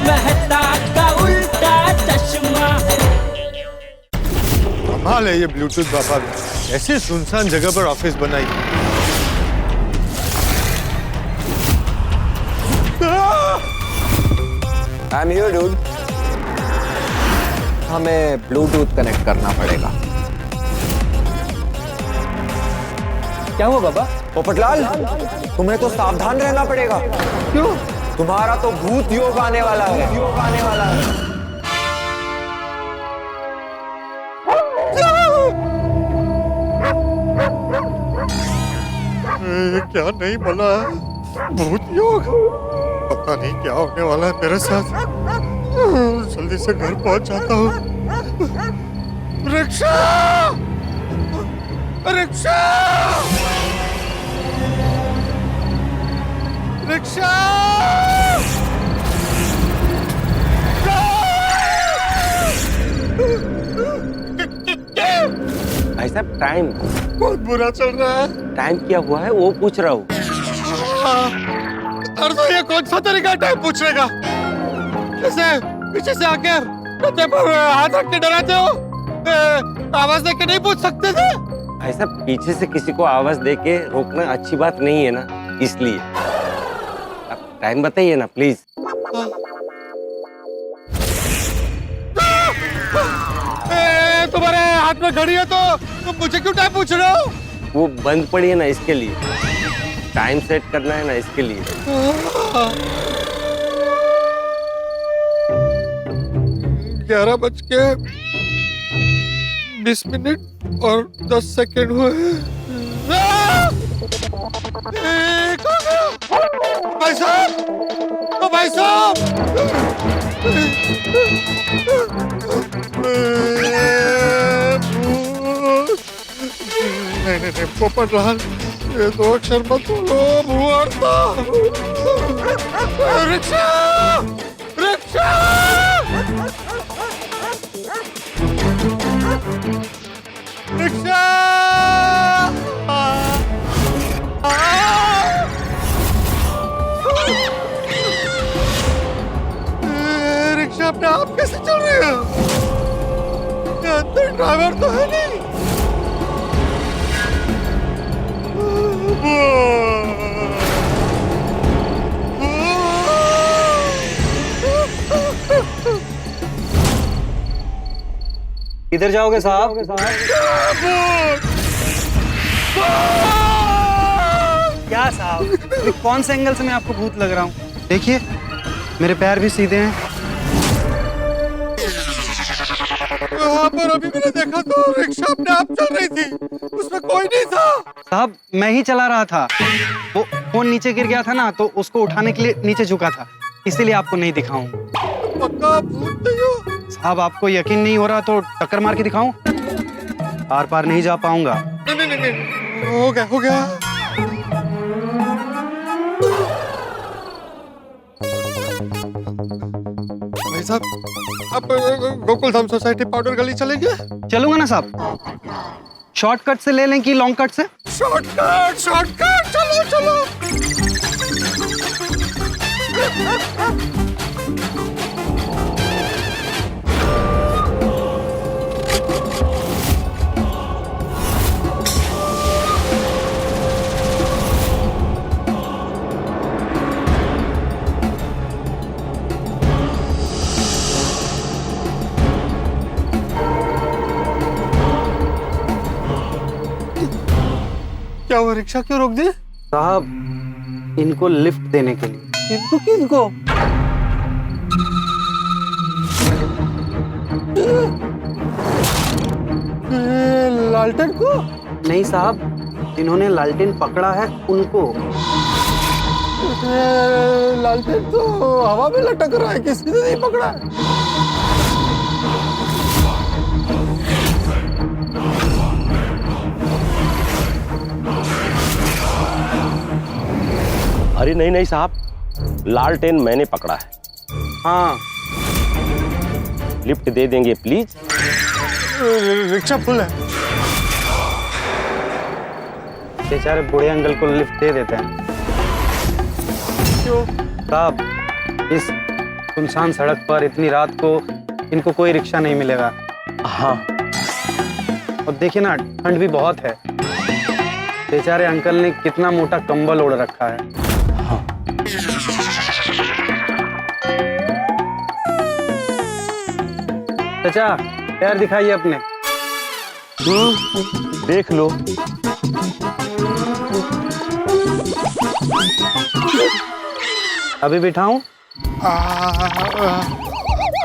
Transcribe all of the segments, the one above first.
मेहता का उल्टा चश्मा। कमाल है ये ब्लूटूथ बाबा, ऐसे सुनसान जगह पर ऑफिस बनाई। I'm here, dude. हमें ब्लूटूथ कनेक्ट करना पड़ेगा। क्या हुआ बाबा? पोपटलाल, तुम्हें तो सावधान रहना पड़ेगा। क्यों? तुम्हारा तो भूत योग आने वाला है। योग आने वाला है। ये क्या नहीं बोला है? भूत योग, पता नहीं क्या होने वाला है मेरे साथ। जल्दी से घर पहुंच जाता हूँ। रिक्शा, रिक्शा, रिक्शा। भाई साहब टाइम बहुत बुरा चल रहा है। टाइम क्या हुआ है वो पूछ रहा हूँ। अरे तो ये कौन सा तरीका है टाइम पूछने का? कैसे पीछे से आकर कंधे पर हाथ रख के डराते हो? आवाज दे के नहीं पूछ सकते थे? भाई साहब पीछे से किसी को आवाज दे के रोकना अच्छी बात नहीं है ना, इसलिए आप टाइम बताइए ना प्लीज। तुम्हारे हाथ में घड़ी है तो तुम मुझे क्यों टाइम पूछ रहे हो? वो बंद पड़ी है ना इसके लिए, टाइम सेट करना है ना इसके लिए। 11:20 और 10 सेकंड हुए। भाई साहब, ओ भाई साहब, नहीं पोपटलाल, ये दो अक्षर मत बोलो, भूआरता। रिक्शा, रिक्शा, रिक्शा। रिक्शा अपने आप कैसे चल रही है? अंदर ड्राइवर तो है नहीं। किधर जाओगे साहब? क्या साहब, कौन से एंगल से मैं आपको भूत लग रहा हूँ? देखिए मेरे पैर भी सीधे हैं। यहाँ पर अभी मैंने देखा तो रिक्शा अपने आप चल रही थी, उसमें कोई नहीं था। साहब मैं ही चला रहा था, वो फोन नीचे गिर गया था ना, तो उसको उठाने के लिए नीचे झुका था, इसीलिए आपको नहीं दिखाऊं। पक्का भूत नहीं हो? साहब आपको यकीन नहीं हो रहा तो टक्कर मार के दिखाऊं? आर पार नहीं जा पाऊंगा। नहीं, हो गया, हो गया। भाई साहब, अब गोकुलधाम सोसाइटी पाउडर गली चलेंगे? चलूंगा ना साहब। शॉर्टकट से ले लें कि लॉन्ग कट से? शॉर्टकट, शॉर्टकट, चलो चलो। क्या हुआ, रिक्शा क्यों रोक दी? साहब इनको लिफ्ट देने के लिए। इनको किनको? लालटेन को? नहीं साहब, इन्होंने लालटेन पकड़ा है उनको। लालटेन तो हवा में लटक रहा है, किसी ने नहीं पकड़ा है। अरे नहीं नहीं साहब, लालटेन मैंने पकड़ा है। हाँ लिफ्ट दे देंगे प्लीज। रिक्शा फुल है। बेचारे बूढ़े अंकल को लिफ्ट दे देते हैं। क्यों? साहब इस सुनसान सड़क पर इतनी रात को इनको कोई रिक्शा नहीं मिलेगा। हाँ, और देखिए ना, ठंड भी बहुत है। बेचारे अंकल ने कितना मोटा कंबल ओढ़ रखा है। चाचा, पैर दिखाइए अपने। देख लो। अभी बिठाऊं?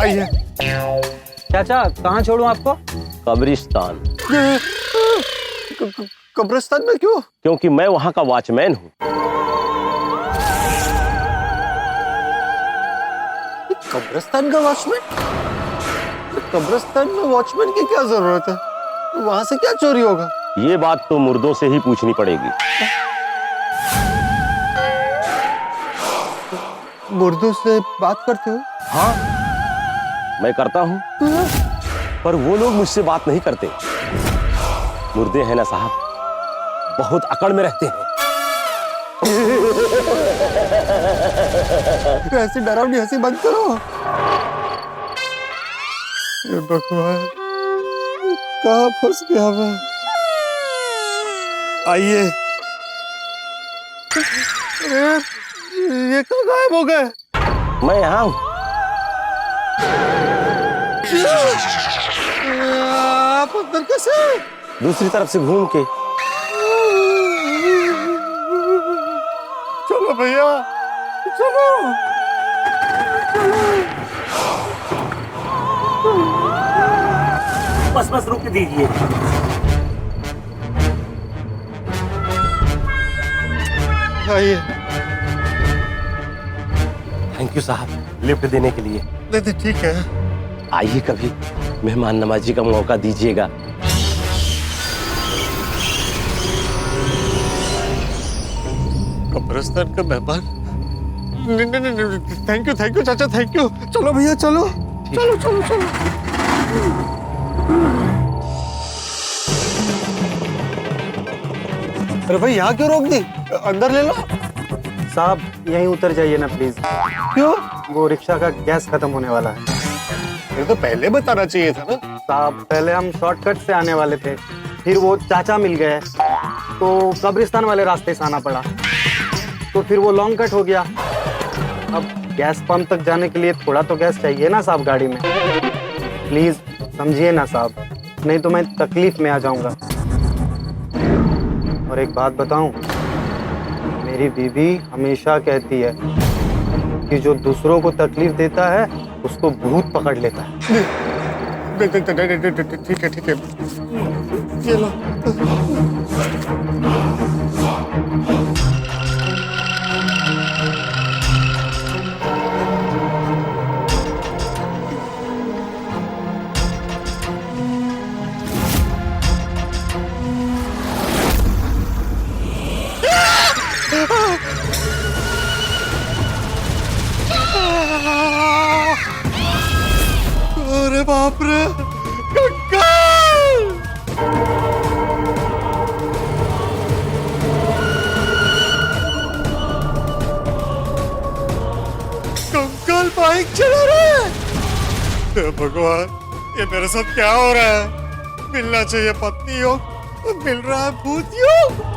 आइए। चाचा, कहाँ छोड़ूं आपको? कब्रिस्तान। कब्रिस्तान में क्यों? क्योंकि मैं वहां का वॉचमैन हूँ। कब्रिस्तान का वॉचमैन? कब्रिस्तान में वॉचमैन की क्या जरूरत है? वहां से क्या चोरी होगा? ये बात तो मुर्दों से ही पूछनी पड़ेगी। मुर्दों से बात करते हो? हाँ, मैं करता हूँ, पर वो लोग मुझसे बात नहीं करते। मुर्दे हैं ना साहब, बहुत अकड़ में रहते हैं। ऐसी डरावनी हंसी बंद करो। ये भगवान, कहाँ फंस गया मैं? आइए। ये कहाँ गायब हो गए? मैं यहाँ हूँ। आप अंदर कैसे? दूसरी तरफ से घूम के। चलो भैया, चलो। बस रुक दीजिए। आइए। थैंक यू साहब, लिफ्ट देने के लिए। नहीं ठीक है। आइए, कभी मेहमान नवाजी का मौका दीजिएगा। कब्रिस्तान का मेहमान? नहीं, थैंक यू चाचा, थैंक यू। चलो भैया, चलो चलो चलो चलो। अरे भाई, यहाँ क्यों रोक दी? अंदर ले लो। साहब, यहीं उतर जाइए ना प्लीज। क्यों? वो रिक्शा का गैस खत्म होने वाला है। ये तो पहले बताना चाहिए था ना। साहब, पहले हम शॉर्टकट से आने वाले थे, फिर वो चाचा मिल गए तो कब्रिस्तान वाले रास्ते से आना पड़ा, तो फिर वो लॉन्ग कट हो गया। अब गैस पंप तक जाने के लिए थोड़ा तो गैस चाहिए ना साहब गाड़ी में। प्लीज समझिए ना साहब, नहीं तो मैं तकलीफ में आ जाऊंगा। और एक बात बताऊं, मेरी बीवी हमेशा कहती है कि जो दूसरों को तकलीफ देता है उसको भूत पकड़ लेता है। ठीक है। ये लो। अरे बाप रे, कंकाल! कंकाल बाइक चला रहा है। हे भगवान, ये मेरे साथ क्या हो रहा है? मिलना चाहिए पत्नी योग, मिल रहा है भूत योग।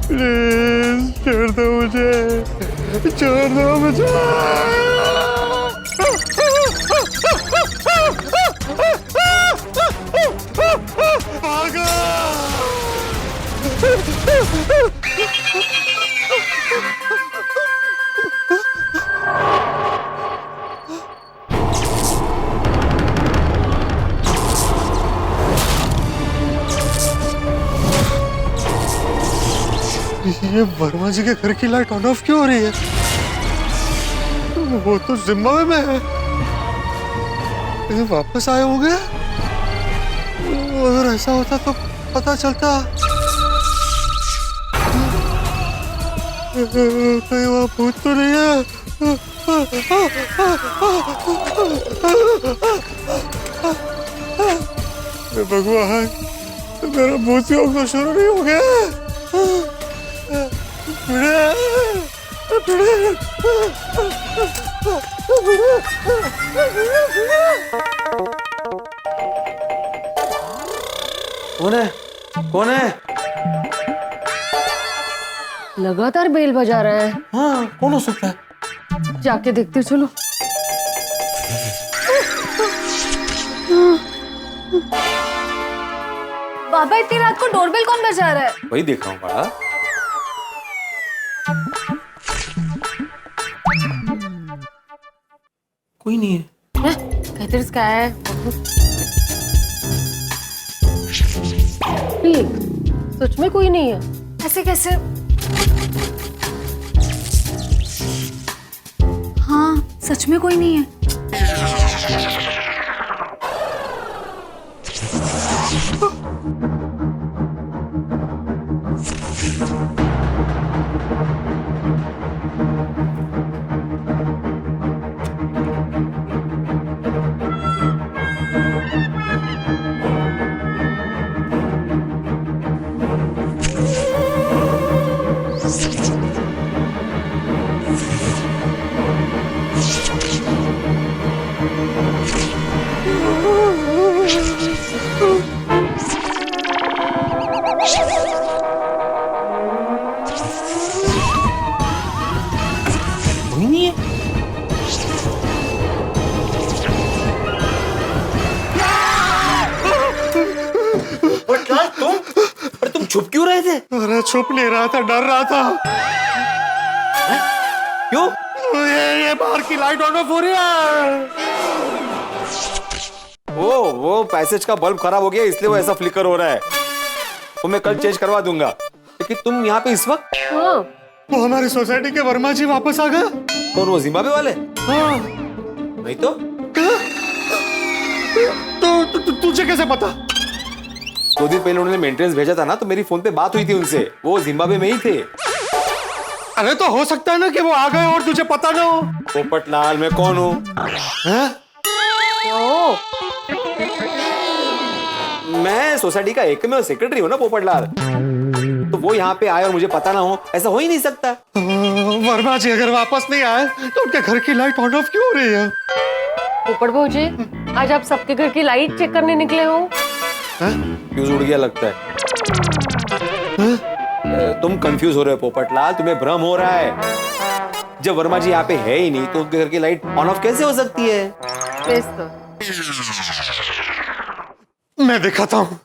प्लीज छोड़ दो मुझे, छोड़ दो मुझे। भागो! ये वर्मा जी के घर की लाइट ऑन ऑफ क्यों हो रही है? वो तो जिम्बाब्वे में है। ये वापस आए होंगे? ऐसा होता तो पता चलता। कहीं वहाँ भूत तो नहीं है? भगवान, मेरा भूत योग तो शुरू नहीं हो गया। कौन है? कौन है? लगातार बेल बजा रहा है। हाँ, कौन हो सकता है? जाके देखते चलो। बाबा, इतनी रात को डोरबेल कौन बजा रहा है? वही देख रहा हूँ बड़ा। कोई नहीं है। कहते इसका है। सच में कोई नहीं है? ऐसे कैसे? हाँ, सच में कोई नहीं है। कोई नहीं है। तुम छुप क्यों रहे थे? अरे छुप नहीं रहा था, डर रहा था। क्यों? ये बाहर की लाइट ऑन ऑफ हो रही है। वो पैसेज का बल्ब खराब हो गया, इसलिए वो ऐसा फ्लिकर हो रहा है। वो मैं कल चेंज करवा दूंगा। लेकिन तुम यहाँ पे इस वक्त? हाँ। वो हमारी सोसाइटी के वर्मा जी वापस आ गए। कौन, वो जिम्बाब्वे वाले? हाँ। नहीं तो? तुझे कैसे पता? 2 दिन पहले उन्होंने मेंटेनेंस भेजा था ना, तो मेरी फोन पे बात हुई थी उनसे। वो जिम्बाब्वे में ही थे। अरे तो हो सकता है ना कि वो आ गए और तुझे पता ना हो। पोपट लाल, मैं कौन हूँ? मैं सोसाइटी का एकमेव सेक्रेटरी हूँ ना, पोपट लाल। तो वो यहाँ पे आए और मुझे पता ना हो, ऐसा हो ही नहीं सकता। वर्मा जी अगर वापस नहीं आए तो उनके घर की लाइट ऑन ऑफ क्यों हो रही है? पोपट भाऊजी, आज आप सबके घर की लाइट चेक करने निकले हो? फ्यूज उड़ गया लगता है। तुम कंफ्यूज हो रहे हो पोपट लाल, तुम्हें भ्रम हो रहा है। जब वर्मा जी यहाँ पे है ही नहीं तो उनके घर की लाइट ऑन ऑफ कैसे हो सकती है? तो मैं दिखाता हूँ।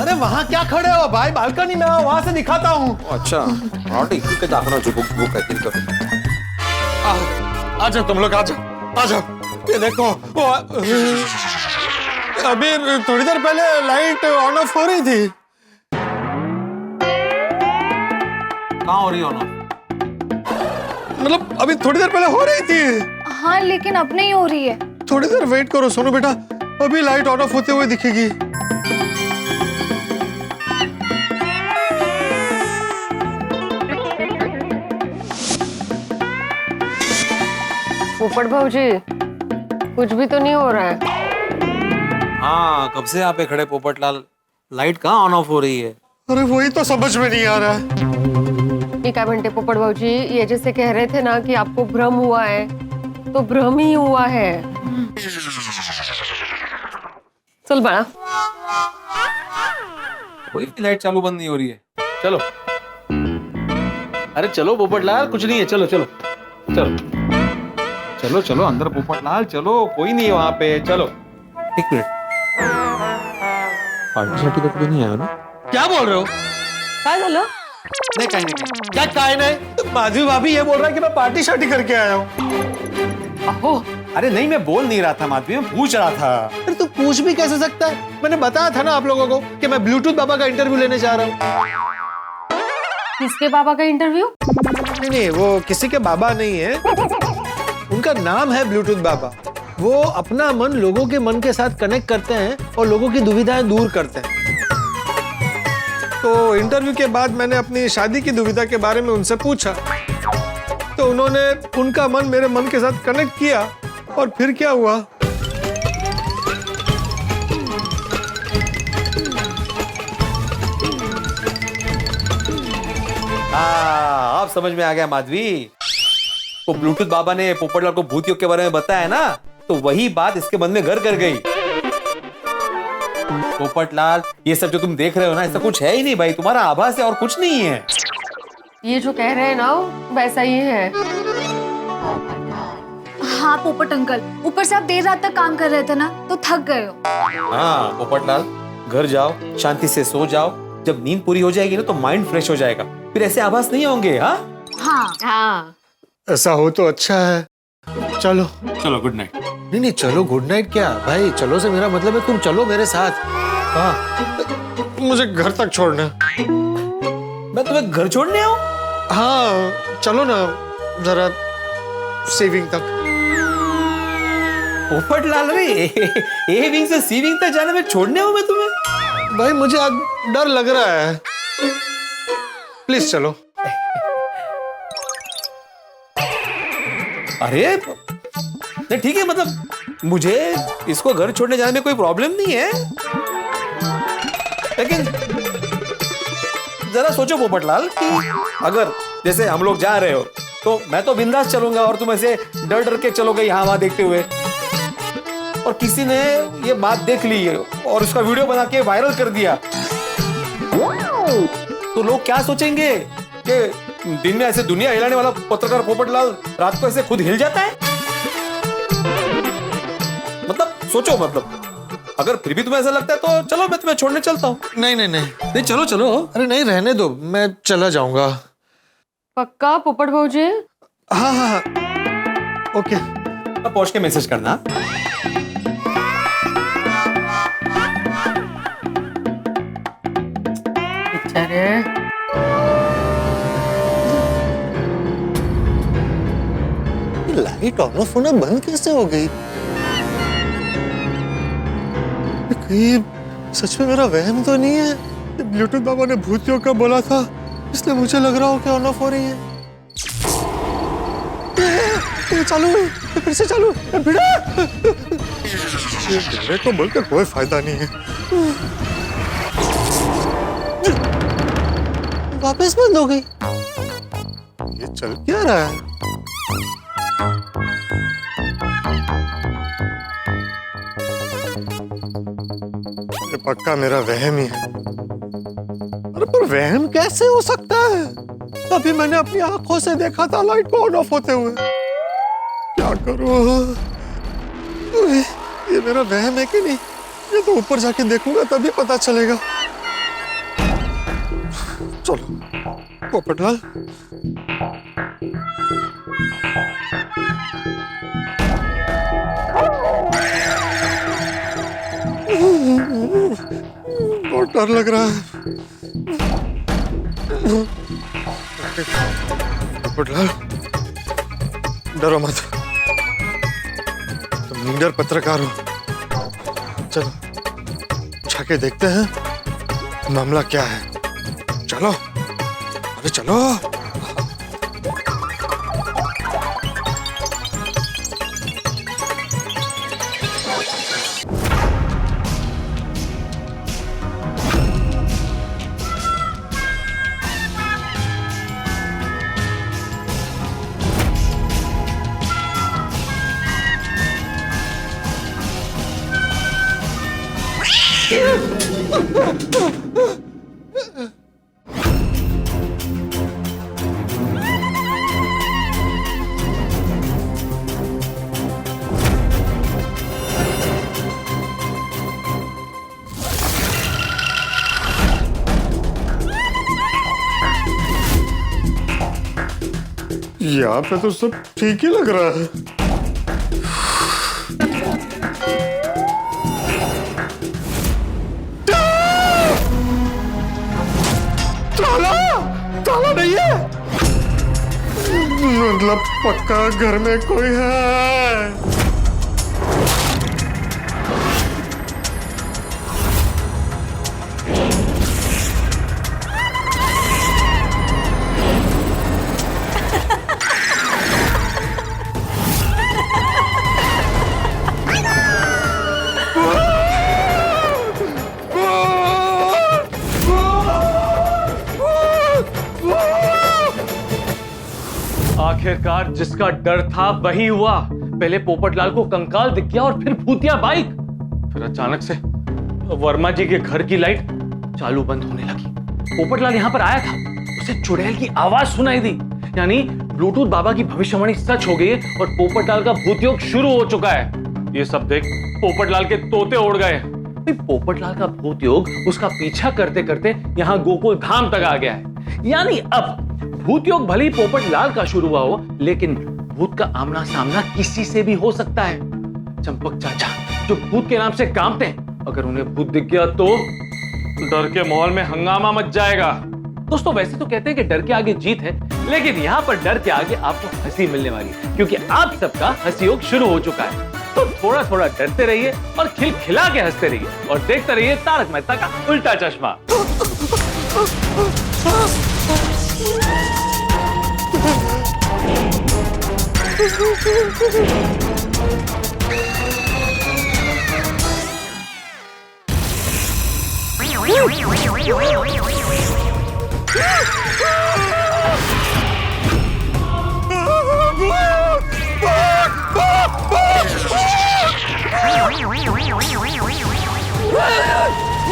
अरे वहाँ क्या खड़े हो भाई? बालकनी में आओ, वहाँ से दिखाता हूँ। अच्छा, ठीक है, दाखना जो बुक है तिलक। आ जाओ तुम लोग, आ जाओ, आ जाओ। ये देखो, वो अभी थोड़ी देर पहले लाइट ऑन ऑफ हो रही थी। कहाँ हो रही हो ना? मतलब अभी थोड़ी देर पहले हो रही थी। हाँ, लेकिन अब नहीं हो रही है। थोड़ी देर वेट करो सोनू बेटा, अभी लाइट ऑन ऑफ होते हुए दिखेगी। पोपट भाऊजी, कुछ भी तो नहीं हो रहा है। हाँ, कब से यहाँ पे खड़े पोपट लाल, लाइट कहाँ ऑन ऑफ हो रही है? अरे वही तो समझ में नहीं आ रहा है। ये क्या घंटे पोपट भाऊजी, ये जैसे कह रहे थे ना कि आपको भ्रम हुआ है, तो भ्रम ही हुआ है। चल बड़ा, कोई भी लाइट चालू बंद नहीं हो रही है। चलो, अरे चलो पोपट लाल, कुछ नहीं है। चलो चलो चलो चलो चलो अंदर पोपट लाल, चलो, कोई नहीं है वहां पे। चलो, 1 मिनट। पार्टी शार्टी तो कोई नहीं आया ना? क्या बोल रहे हो? क्या झालं? नहीं, कहीं नहीं। क्या काय नहीं? माधवी भाभी ये बोल रहा है कि मैं पार्टी शार्टी करके आया हूँ। अहो, अरे नहीं, मैं बोल नहीं रहा था माधवी, मैं पूछ रहा था। अरे तू पूछ भी कैसे सकता है? मैंने बताया था ना आप लोगों को कि मैं ब्लूटूथ बाबा का इंटरव्यू लेने जा रहा हूँ। किसके बाबा का इंटरव्यू? नहीं, वो किसी के बाबा नहीं है, उनका नाम है ब्लूटूथ बाबा। वो अपना मन लोगों के मन के साथ कनेक्ट करते हैं और लोगों की दुविधाएं दूर करते हैं। तो इंटरव्यू के बाद मैंने अपनी शादी की दुविधा के बारे में उनसे पूछा, तो उन्होंने उनका मन मेरे मन के साथ कनेक्ट किया और फिर क्या हुआ? हाँ, अब समझ में आ गया माधवी। वो ब्लूटूथ बाबा ने पोपटलाल को भूत योग के बारे में बताया ना, तो वही बात इसके मन में घर कर गई। पोपटलाल, ये सब जो तुम देख रहे हो ना, ऐसा कुछ है ही नहीं भाई, तुम्हारा आभास है और कुछ नहीं है। ये जो कह रहे हैं ना वैसा ही है। हाँ पोपट अंकल, ऊपर से आप देर रात तक काम कर रहे थे ना, तो थक गए हो। हाँ पोपटलाल, घर जाओ, शांति से सो जाओ। जब नींद पूरी हो जाएगी ना तो माइंड फ्रेश हो जाएगा, फिर ऐसे आभास नहीं होंगे। हाँ हाँ हाँ, ऐसा हो तो अच्छा है। चलो चलो, गुड नाइट। नहीं नहीं, चलो गुड नाइट क्या भाई, चलो से मेरा मतलब है तुम चलो मेरे साथ। हाँ, मुझे घर तक छोड़ना। मैं तुम्हें घर छोड़ने आऊं? हाँ चलो ना, जरा सेविंग तक। पोपटलाल रे, ए विंग से सी विंग तक जाने में छोड़ने आऊं मैं तुम्हें? भाई मुझे अब डर लग रहा है, प्लीज चलो। अरे नहीं ठीक है, मतलब मुझे इसको घर छोड़ने जाने में कोई प्रॉब्लम नहीं है, लेकिन जरा सोचो पोपटलाल कि अगर जैसे हम लोग जा रहे हो तो मैं तो बिंदास चलूंगा और तुम ऐसे डर डर के चलोगे यहाँ वहां देखते हुए, और किसी ने ये बात देख ली और उसका वीडियो बना के वायरल कर दिया, तो लोग क्या सोचेंगे कि दिन में ऐसे दुनिया हिलाने वाला पत्रकार पोपटलाल रात को ऐसे खुद हिल जाता है। मतलब सोचो, मतलब अगर फिर भी तुम्हें ऐसा लगता है तो चलो मैं तुम्हें छोड़ने चलता हूँ। नहीं नहीं नहीं नहीं चलो चलो। अरे नहीं, रहने दो, मैं चला जाऊंगा। पक्का पोपट भाऊजी? हाँ हाँ हाँ, ओके। अब पहुंच के मैसेज करना। बेचारे, लाइट ऑन ऑफ होना बंद कैसे हो गई? कहीं सच में मेरा वहम तो नहीं है? ब्लूटूथ बाबा ने भूत योग का बोला था, इसलिए मुझे लग रहा हो कि ऑन ऑफ हो रही है। ये चालू है, फिर से चालू। भिड़ा, ये को बोलकर कोई फायदा नहीं है। वापस बंद हो गई। ये चल क्या रहा है? ये पक्का मेरा वहम ही है। अरे पर वहम कैसे हो सकता है? अभी मैंने अपनी आंखों से देखा था लाइट को ऑन ऑफ होते हुए। क्या करूं? ये मेरा वहम है कि नहीं? ये तो ऊपर जाके देखूंगा तभी पता चलेगा। चलो पोपटलाल, बहुत डर लग रहा है। पोपटलाल, डरो मत, तुम लीडर पत्रकार हो। चलो जाके देखते हैं मामला क्या है। चलो, अरे चलो। यहाँ पे तो सब ठीक ही लग रहा है। ताला, ताला नहीं है। मतलब पक्का घर में कोई है। सरकार, जिसका डर था वही हुआ। पहले पोपटलाल को कंकाल दिख गया और फिर भूतिया बाइक। फिर अचानक से वर्मा जी के घर की लाइट चालू बंद होने लगी। पोपटलाल यहाँ पर आया था, उसे चुड़ैल की आवाज सुनाई दी। यानी ब्लूटूथ बाबा की भविष्यवाणी सच हो गई है और पोपटलाल का भूतयोग शुरू हो चुका है। ये सब देख पोपटलाल के तोते उड़ गए। पोपटलाल का भूतयोग उसका पीछा करते करते यहाँ गोकुल धाम तक आ गया है। यानी अब भूतयोग भले ही पोपटलाल का शुरू हुआ हो, लेकिन भूत का आमना सामना किसी से भी हो सकता है। चंपक चाचा जो भूत के नाम से कांपते हैं, अगर उन्हें भूत दिख गया तो डर के माहौल में हंगामा मच जाएगा। दोस्तों, वैसे तो कहते हैं कि डर के आगे जीत है, लेकिन यहाँ पर डर के आगे आपको हंसी मिलने वाली है, क्योंकि आप सबका हंसी योग शुरू हो चुका है। तो थोड़ा थोड़ा डरते रहिए और खिलखिला के हंसते रहिए और देखते रहिए तारक मेहता का उल्टा चश्मा।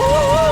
Ah!